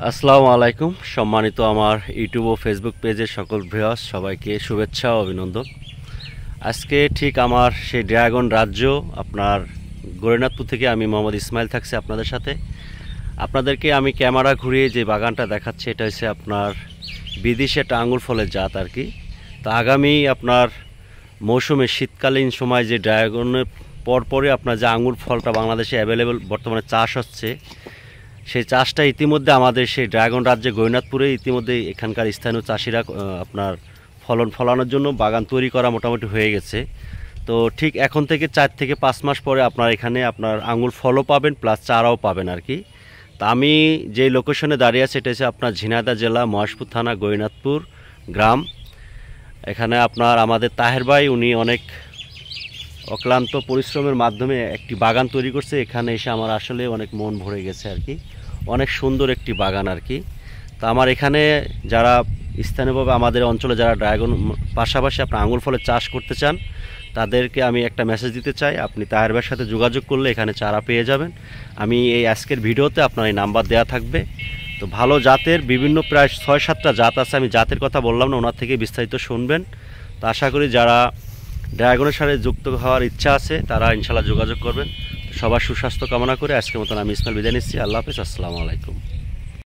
আসসালামু আলাইকুম। সম্মানিত আমার ইউটিউব ও ফেসবুক পেজের সকল ভিউয়ার্স, সবাইকে শুভেচ্ছা ও অভিনন্দন। আজকে ঠিক আমার সেই ড্রাগন রাজ্য আপনার গৌরীনাথপুর থেকে আমি মোহাম্মদ ইসমাইল থাকছি আপনাদের সাথে। আপনাদেরকে আমি ক্যামেরা ঘুরিয়ে যে বাগানটা দেখাচ্ছি, এটা হচ্ছে আপনার বিদেশি একটা আঙুর ফলের জাত আর কি। তো আগামী আপনার মৌসুমে শীতকালীন সময় যে ড্রাগনের পরপরই আপনার যে আঙুর ফলটা বাংলাদেশে অ্যাভেলেবল বর্তমানে চাষ হচ্ছে, সেই চাষটা ইতিমধ্যে আমাদের সেই ড্রাগন রাজ্যে গৌরীনাথপুরে ইতিমধ্যে এখানকার স্থানীয় চাষিরা আপনার ফলানোর জন্য বাগান তৈরি করা মোটামুটি হয়ে গেছে। তো ঠিক এখন থেকে 4 থেকে 5 মাস পরে আপনার এখানে আপনার আঙুর ফলও পাবেন, প্লাস চারাও পাবেন আর কি। তা আমি যে লোকেশনে দাঁড়িয়ে আছি, এটা হচ্ছে আপনার ঝিনাইদহ জেলা মহেশপুর থানা গৌরীনাথপুর গ্রাম। এখানে আপনার আমাদের তাহের ভাই, উনি অনেক অক্লান্ত পরিশ্রমের মাধ্যমে একটি বাগান তৈরি করছে। এখানে এসে আমার আসলে অনেক মন ভরে গেছে আর কি। অনেক সুন্দর একটি বাগান আর কি। তা আমার এখানে যারা স্থানীয়ভাবে আমাদের অঞ্চলে যারা ড্রাগন পাশাপাশি আপনার আঙুর ফলের চাষ করতে চান, তাদেরকে আমি একটা মেসেজ দিতে চাই। আপনি তাহের ভাইয়ের সাথে যোগাযোগ করলে এখানে চারা পেয়ে যাবেন। আমি এই আজকের ভিডিওতে আপনার এই নাম্বার দেওয়া থাকবে। তো ভালো জাতের বিভিন্ন প্রায় 6-7টা জাত আছে, আমি জাতের কথা বললাম না, ওনার থেকে বিস্তারিত শুনবেন। তো আশা করি যারা ড্রাগনের সাথে যুক্ত হওয়ার ইচ্ছা আছে তারা ইনশাল্লাহ যোগাযোগ করবেন। সবার সুস্বাস্থ্য কামনা করে আজকের মতন আমি ইসমাইল বিদায় নিচ্ছি। আল্লাহ হাফেজ, আসসালামু আলাইকুম।